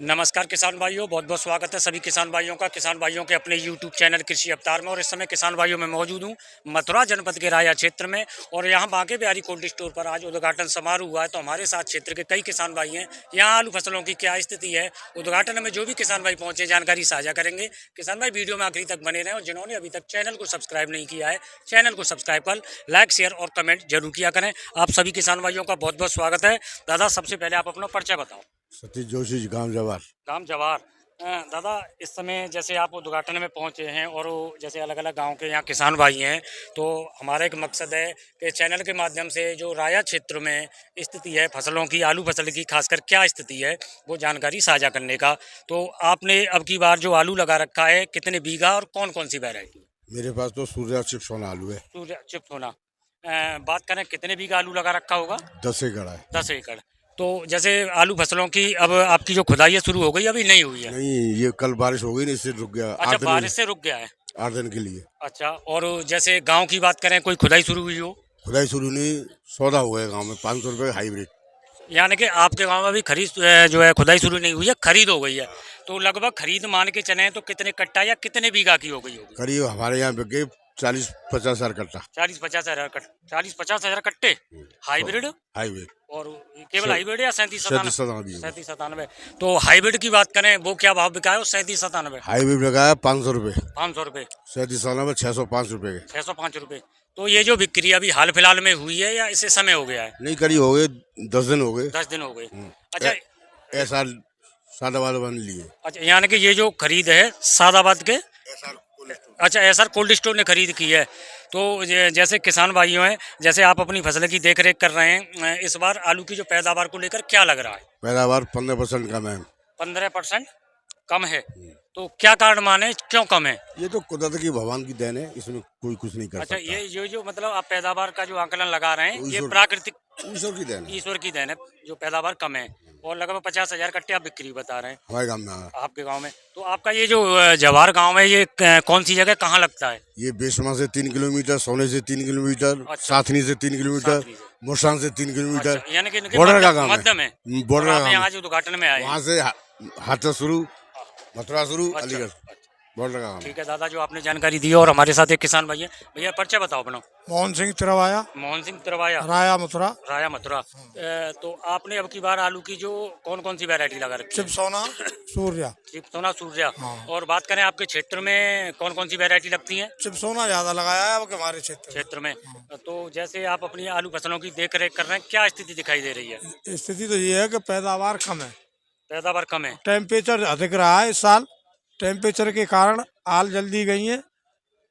नमस्कार किसान भाइयों, बहुत बहुत स्वागत है सभी किसान भाइयों का किसान भाइयों के अपने YouTube चैनल कृषि अवतार में। और इस समय किसान भाइयों में मौजूद हूँ मथुरा जनपद के राया क्षेत्र में। और यहाँ बांके बिहारी कोल्ड स्टोर पर आज उद्घाटन समारोह हुआ है। तो हमारे साथ क्षेत्र के कई किसान भाई हैं। यहाँ आलू फसलों की क्या स्थिति है, उद्घाटन में जो भी किसान भाई पहुंचे जानकारी साझा करेंगे। किसान भाई वीडियो में आखिरी तक बने रहें और जिन्होंने अभी तक चैनल को सब्सक्राइब नहीं किया है, चैनल को सब्सक्राइब कर लाइक शेयर और कमेंट जरूर किया करें। आप सभी किसान भाइयों का बहुत बहुत स्वागत है। दादा, सबसे पहले आप अपना परिचय बताओ। सतीश जोशी, गांव जवार। गांव जवार। दादा, इस समय जैसे आप उद्घाटन में पहुंचे हैं और जैसे अलग अलग गांव के यहाँ किसान भाई हैं, तो हमारा एक मकसद है कि चैनल के माध्यम से जो राया क्षेत्र में स्थिति है फसलों की, आलू फसल की खासकर क्या स्थिति है, वो जानकारी साझा करने का। तो आपने अब की बार जो आलू लगा रखा है, कितने बीघा और कौन कौन सी वैरायटी? मेरे पास तो सूर्या चिप्स सोना आलू है। सूर्य चिप्स होना। बात करें कितने बीघा आलू लगा रखा होगा? 10 एकड़ है। 10 एकड़। तो जैसे आलू फसलों की अब आपकी जो खुदाई शुरू हो गई, अभी नहीं हुई है? नहीं, ये कल बारिश हो गई ना, इससे रुक गया। अच्छा, बारिश से रुक गया है। 8 दिन के लिए। अच्छा, और जैसे गांव की बात करें, कोई खुदाई शुरू हुई हो? खुदाई शुरू नहीं, सौदा हो गया गाँव में 500 रुपये हाइब्रिड। यानी कि आपके गांव में भी खरीद जो है खुदाई शुरू नहीं हुई है, खरीद हो गई है। तो लगभग खरीद मान के चले तो कितने कट्टा या कितने बीघा की हो गई होगी? करीब हमारे यहाँ बिक गई 40-50 हजार कट्टा। 40-50 हजार कट्टे हाइब्रिड? हाइब्रिड। और केवल हाइब्रिड या 3797? 3797। तो हाइब्रिड की बात करें, वो क्या भाव बिका है? 3797 हाइब्रिड लगाया 500 रुपये। 500 रुपये। 3797 605 रुपये के। 605 रुपये। तो ये जो बिक्री अभी हाल फिलहाल में हुई है या इससे समय हो गया है? नहीं, करीब हो गए 10 दिन हो गए। 10 दिन हो गए। अच्छा। ऐसा सादाबाद बन लिए। अच्छा, यानी कि ये जो खरीद है सादाबाद के, अच्छा एसआर कोल्ड स्टोर ने खरीद की है। तो जैसे किसान भाइयों हैं, जैसे आप अपनी फसल की देख रेख कर रहे हैं, इस बार आलू की जो पैदावार को लेकर क्या लग रहा है? पैदावार 15% कम है। 15% कम है। तो क्या कारण माने, क्यों कम है? ये तो कुदरत की, भगवान की देन है, इसमें कोई कुछ नहीं कर अच्छा, सकता। ये जो मतलब आप पैदावार का जो आकलन लगा रहे हैं, ये ईश्वर- प्राकृतिक ईश्वर की देन है। ईश्वर की देन है जो पैदावार कम है। और लगभग 50,000 कट्टे आप बिक्री बता रहे हैं हमारे गाँव में हाँ। आपके गांव में। तो आपका ये जो जवार गांव है, ये कौन सी जगह, कहाँ लगता है? ये बेसमा से 3 किलोमीटर, सोने से 3 किलोमीटर, अच्छा। साथनी से 3 किलोमीटर, साथनी से। मुरसान से 3 किलोमीटर। अच्छा, यानी कि बॉर्डर का काम मध्य में। है। बॉर्डर और का आप काम यहाँ है। आज उद्घाटन में आए हैं। वहाँ से हाथरस शुरू, मथुरा शुरू, अच्छा, अलीगढ़। अच्छा। बॉर्डर का काम है। ठीक है दादा, जो आपने जानकारी दी है। और हमारे साथ एक किसान भाई है। भैया परिचय बताओ अपना। मोहन सिंह तिरवाया, मोहन सिंह तिरवाया, राया मथुरा। राया मथुरा। तो आपने अब की बार आलू की जो कौन कौन सी वैरायटी लगा रखी है? शिव सोना, सूर्या। चिप सोना, सूर्या। हाँ। और बात करें आपके क्षेत्र में कौन कौन सी वैरायटी लगती है शिव सोना ज्यादा लगाया है अब हमारे क्षेत्र में? तो जैसे आप अपनी आलू फसलों की देख रेख कर रहे हैं, क्या स्थिति दिखाई दे रही है? स्थिति तो ये है कि पैदावार कम है, पैदावार कम है। टेम्परेचर अधिक रहा है इस साल। टेम्परेचर के कारण आल जल्दी गई है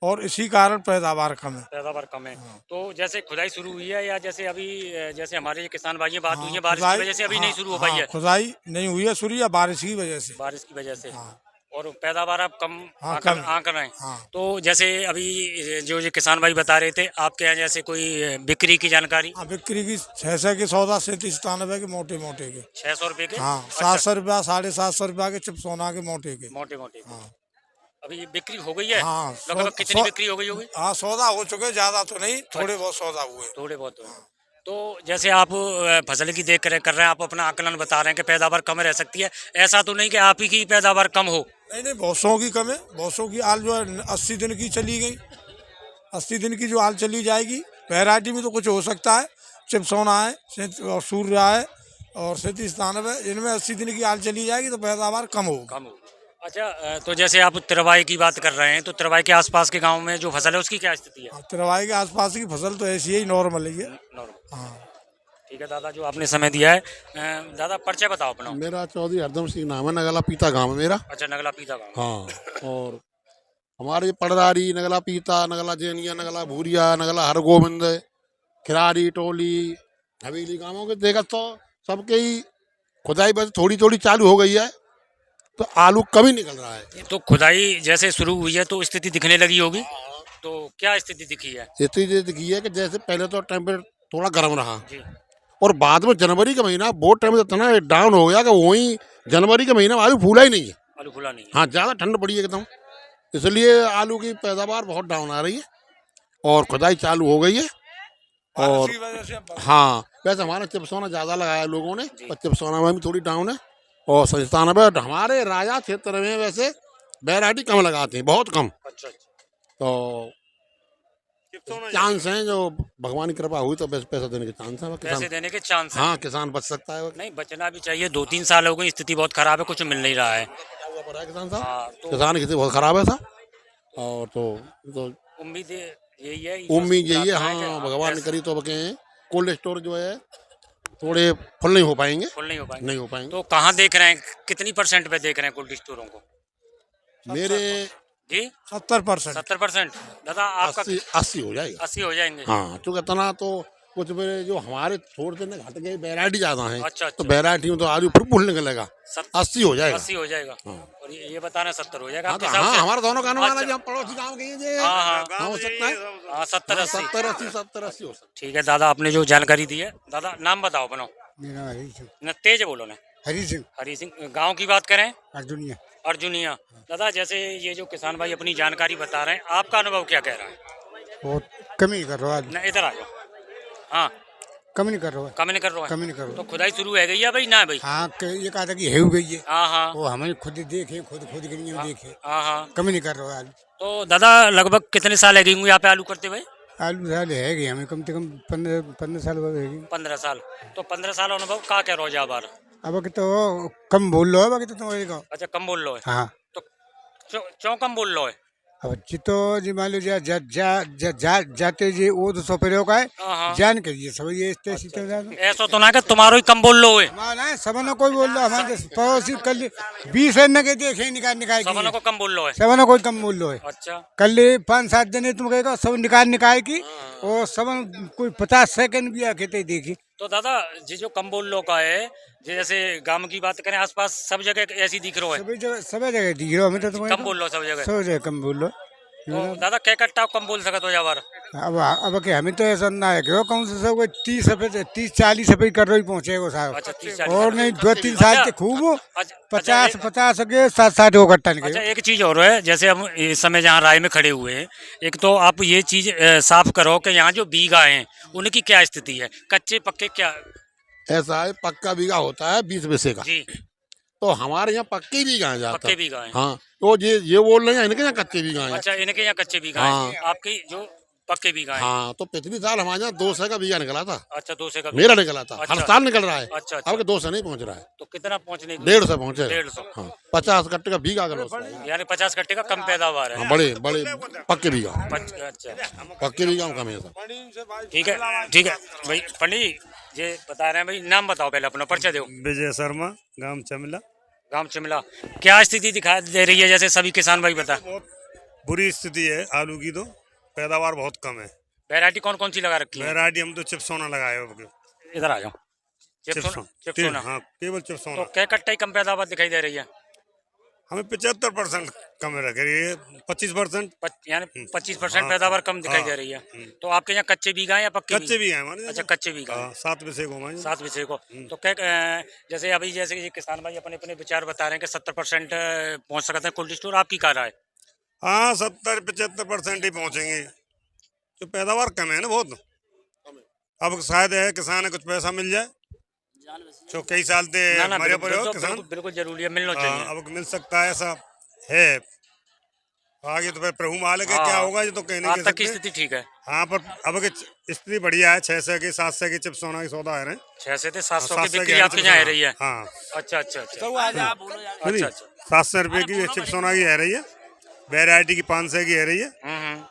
और इसी कारण पैदावार कम है। पैदावार कम है। तो जैसे खुदाई शुरू हुई है या जैसे अभी जैसे हमारे ये किसान भाई बात हुई है, बारिश की वजह से अभी नहीं शुरू हो पाई है? खुदाई नहीं हुई है शुरू, या बारिश की वजह से। बारिश की वजह से। हाँ। और पैदावार आप कम हाँ, कम। आंक रहे हैं। हाँ। तो जैसे अभी जो ये किसान भाई बता रहे थे, आपके यहाँ जैसे कोई बिक्री की जानकारी? हाँ, बिक्री की 600 के सौदा, 3797 के मोटे मोटे के। 600 रुपये के? हाँ, 700 रुपया, 750 रुपया के चिप सोना के मोटे के। मोटे मोटे। हाँ। अभी बिक्री हो गई है? हाँ, लगभग कितनी बिक्री हो गई होगी? हाँ, सौदा हो चुके, ज्यादा तो नहीं, थोड़े बहुत सौदा हुए। थोड़े बहुत हुए। तो जैसे आप फसल की देख रेख कर रहे हैं, आप अपना आकलन बता रहे हैं कि पैदावार कम रह सकती है। ऐसा तो नहीं कि आप ही की पैदावार कम हो? नहीं नहीं, बहुत सौ की कम है। बहुत सौ की आल जो है 80 दिन की चली गई। 80 दिन की जो आल चली जाएगी। वैरायटी में तो कुछ हो सकता है, चिप सोना है और सूर्य है और 3797, इनमें 80 दिन की आल चली जाएगी तो पैदावार कम होगी। अच्छा, तो जैसे आप तिरवाई की बात कर रहे हैं, तो तिरवाई के आसपास के गांव में जो फसल है उसकी क्या स्थिति है? तिरवाई के आसपास की फसल तो ऐसी ही नॉर्मल है ये। नॉर्मल। हाँ। ठीक है दादा, जो आपने समय दिया है। दादा परिचय बताओ अपना। मेरा चौधरी हरदम सिंह नाम है, नगला पीता गांव है मेरा। अच्छा, नगला पीता गाँव। हाँ। और हमारे पड़दारी, नगला पीता, नगला जैनिया, नगला भूरिया, नगला हरगोविंद, खिरारी, टोली, हवेली गांवों के देखा तो सबके ही खुदाई बस थोड़ी थोड़ी चालू हो गई है, तो आलू कभी निकल रहा है। तो खुदाई जैसे शुरू हुई है तो स्थिति दिखने लगी होगी। तो क्या स्थिति दिखी है? इतनी दिखी है कि जैसे पहले तो टेम्परेचर थोड़ा गर्म रहा जी। और बाद में जनवरी का महीना बहुत टाइम इतना डाउन हो गया कि वही जनवरी के महीने में आलू फूला ही नहीं है। आलू फूला नहीं है। हाँ, ज़्यादा ठंड पड़ी है एकदम, इसलिए आलू की पैदावार बहुत डाउन आ रही है और खुदाई चालू हो गई है। और हाँ, वैसे हमारा चिपसोना ज़्यादा लगाया लोगों ने, पर चिपसोना में भी थोड़ी डाउन है। और 97। हमारे राजा क्षेत्र में वैसे वैरायटी कम लगाते हैं, बहुत कम। अच्छा अच्छा। तो चांस हैं, जो भगवान की कृपा हुई तो पैसा देने के चांस है पैसे किसान। देने के चांस हैं। हाँ, किसान बच सकता है। नहीं, बचना भी चाहिए। 2-3 साल हो गए, स्थिति बहुत खराब है, कुछ मिल नहीं रहा है। किसान साहब, हाँ, तो किसान की स्थिति बहुत खराब है साहब। और तो उम्मीद यही है, उम्मीद यही है, प्रार्थना कि हाँ, आप भगवान ने ऐसे करी तो अब के कोल्ड स्टोर जो है थोड़े फुल नहीं हो पाएंगे, फुल नहीं हो पाएंगे। नहीं हो पाएंगे। तो कहाँ देख रहे हैं, कितनी % पे देख रहे हैं कोल्ड स्टोरों को? मेरे जी 70%। 70%। दादा आपका 80 हो जाएगा। 80 हो जाएंगे। हाँ, क्योंकि इतना तो कुछ मेरे जो हमारे थोड़े दिन घट गए, वैरायटी ज्यादा है। अच्छा तो अच्छा। वैरायटी में तो आलू फिर फूल निकलेगा। 80 हो जाएगा। 80 हो जाएगा। हाँ। और ये बताना 70 हो जाएगा हाँ, आपके तो हिसाब हाँ, से? हमारा दोनों का अनुमान है, अच्छा। जो हम पड़ोसी गाँव के हैं जे। हाँ हाँ हाँ, हो सकता है। हाँ, 70-80। 70-80 हो सकता ठीक है दादा, आपने जो जानकारी दी है। दादा नाम बताओ अपना। मेरा हरी सिंह। न तेज बोलो ना। हरी सिंह हरी सिंह। गांव की बात करें? अर्जुनिया। अर्जुनिया। दादा जैसे ये जो किसान भाई अपनी जानकारी बता रहे हैं, आपका अनुभव क्या कह रहा है? बहुत कम ही कर रहा है, ना इधर आ जाओ। हाँ, कम नहीं कर रहा है, कम नहीं कर रहा है। कम नहीं कर रहा तो खुदाई शुरू है गई है भाई ना भाई? हाँ, ये कहा था कि है गई है, हाँ हाँ वो हमें खुद देखे, खुद गिनी देखे, हाँ हाँ। कम नहीं कर रहा है। तो दादा लगभग कितने साल है गई यहाँ पे आलू करते भाई? आलू साल है गई हमें कम से कम 15 साल बाद है गई। 15 साल। तो 15 साल अनुभव का कह रहे हो बार? अब तो कम बोल लो है, बाकी तो तुम अच्छा, कम बोल लो है। हाँ। तो क्यों कम बोल लो है? अब जितो जी मान लो जाते जी वो तो सौ का है, हाँ हाँ। जान के ये सब ये इतने ऐसा तो ना कि तुम्हारो ही कम बोल लो है। हमारा सबनो कोई बोल रहा हमारे पड़ोसी कल 20 न के देखे निकाल सबनों को कम बोल लो है। सबनो कोई कम बोल लो है। अच्छा। कल 5-7 दिन तुम कहेगा सब निकाल की, और सबन कोई 50 सेकंड भी आके देखी। तो दादा जी जो कम बोल लो का है, जैसे गांव की बात करें, आसपास सब जगह ऐसी दिख रहा है। सब जगह दिख रहा हमें तो तुम्हें कम बोल लो सब जगह। सब जगह कम बोल लो। तो दादा क्या कट्टा कम बोल सकते हो यार? अब के हमें तो ऐसा ना है कि कौन से सब 30-40 सफेद कर रही पहुंचे साहब। अच्छा, 30-40 और नहीं 2-3 साल के खूब अच्छा, 50 के 7-7 वो कट्टा अच्छा निकले। एक चीज और है, जैसे हम इस समय जहाँ राय में खड़े हुए हैं, एक तो आप ये चीज साफ करो कि यहाँ जो बीघा हैं उनकी क्या स्थिति है, कच्चे पक्के क्या? ऐसा है, पक्का बीघा होता है 20 पैसे का। जी, तो हमारे यहाँ पक्के बीघा है ज्यादा। पक्के बीघा हैं। हाँ, तो ये बोल रहे हैं इनके यहाँ कच्चे बीघा है। अच्छा, इनके यहाँ कच्चे बीघा हाँ। हैं, आपके जो पक्के बीघा हैं। हाँ, तो पिछली साल हमारे यहाँ 200 का बीघा निकला था। अच्छा, 200 का मेरा निकला था। अच्छा। हर साल निकल रहा है। अच्छा अच्छा। अब 200 नहीं पहुँच रहा है, तो कितना पहुँचने की? 150 पहुँचे। 150। हाँ, 50 कट्टे का बीघा का लॉस है। यानी 50 कट्टे का कम पैदावार है। हाँ, बड़े बड़े पक्के बीघा, अच्छा, पक्के बीघा कम है सब। ठीक है ठीक है भाई। पंडित जी ये बता रहे हैं भाई, नाम बताओ पहले अपना, परिचय दो। विजय शर्मा, गांव चमिला। गांव चिमला। क्या स्थिति दिखा दे रही है, जैसे सभी किसान भाई बता? बहुत बुरी स्थिति है आलू की, तो पैदावार बहुत कम है। वैरायटी कौन कौन सी लगा रखी है? वैरायटी हम तो चिप्सोना लगाए हो। इधर आ जाओ। चिप्सोना। हाँ, केवल चिप्सोना। तो क्या कट्टा ही कम पैदावार दिखाई दे रही है? हमें 75% कम रख रही है, 25%। यानी 25% पैदावार कम दिखाई दे रही है। तो आपके यहाँ कच्चे बीघा हैं या पक्के कच्चे भी हैं हमारे। अच्छा, कच्चे बीघा हैं। 7 पैसे को हमारे। 7 विषय को। तो क्या जैसे अभी जैसे ये किसान भाई अपने अपने विचार बता रहे हैं कि 70% पहुँच सकते हैं कोल्ड स्टोर, आपकी क्या राय है? हाँ, 70-75% ही पहुँचेंगे, तो पैदावार कम है ना बहुत। अब शायद है किसान है कुछ पैसा मिल जाए, जो कई साल से ना ना, मरे पड़े हो किसान। बिल्कुल जरूरी है, मिलना हाँ, चाहिए। अब मिल सकता है, ऐसा है। आगे तो फिर प्रभु मालिक है, क्या होगा ये तो कहने आज के तक की सकते। स्थिति ठीक है। हाँ, पर अब की स्थिति बढ़िया है। 600 की 700 की चिप्स सोना की सौदा आ रहे हैं। 600 से 700 की 700 बिक्री आपके यहाँ आ रही है? हाँ, अच्छा अच्छा अच्छा। सुनिए, अच्छा अच्छा। 700 रुपये की ये चिप्स सोना की आ रही है। वैरायटी की 500 की आ रही है,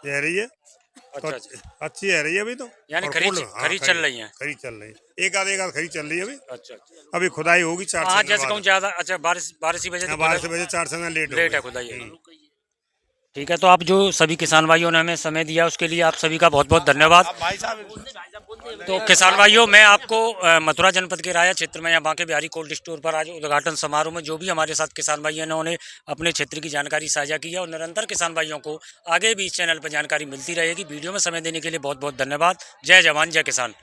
ये आ रही है। तो अच्छा अच्छा। अच्छी आ रही है अभी तो। यानी और खरीद फुल, हाँ, खरीद चल रही है? खरीद चल रही है, एक आध खरीद चल रही है अभी। अच्छा अच्छा। अभी खुदाई होगी 4 हाँ, दिन जैसे बाद। कहूँ ज्यादा। अच्छा, बारिश की वजह से 12 बजे 4 से लेट लेट है खुदाई। ठीक है, तो आप जो सभी किसान भाइयों ने हमें समय दिया उसके लिए आप सभी का बहुत बहुत धन्यवाद। तो किसान भाइयों, मैं आपको मथुरा जनपद के राया क्षेत्र में या बांके बिहारी कोल्ड स्टोर पर आज उद्घाटन समारोह में जो भी हमारे साथ किसान भाई हैं उन्होंने अपने क्षेत्र की जानकारी साझा की है, और निरंतर किसान भाइयों को आगे भी इस चैनल पर जानकारी मिलती रहेगी। वीडियो में समय देने के लिए बहुत बहुत धन्यवाद। जय जवान जय किसान।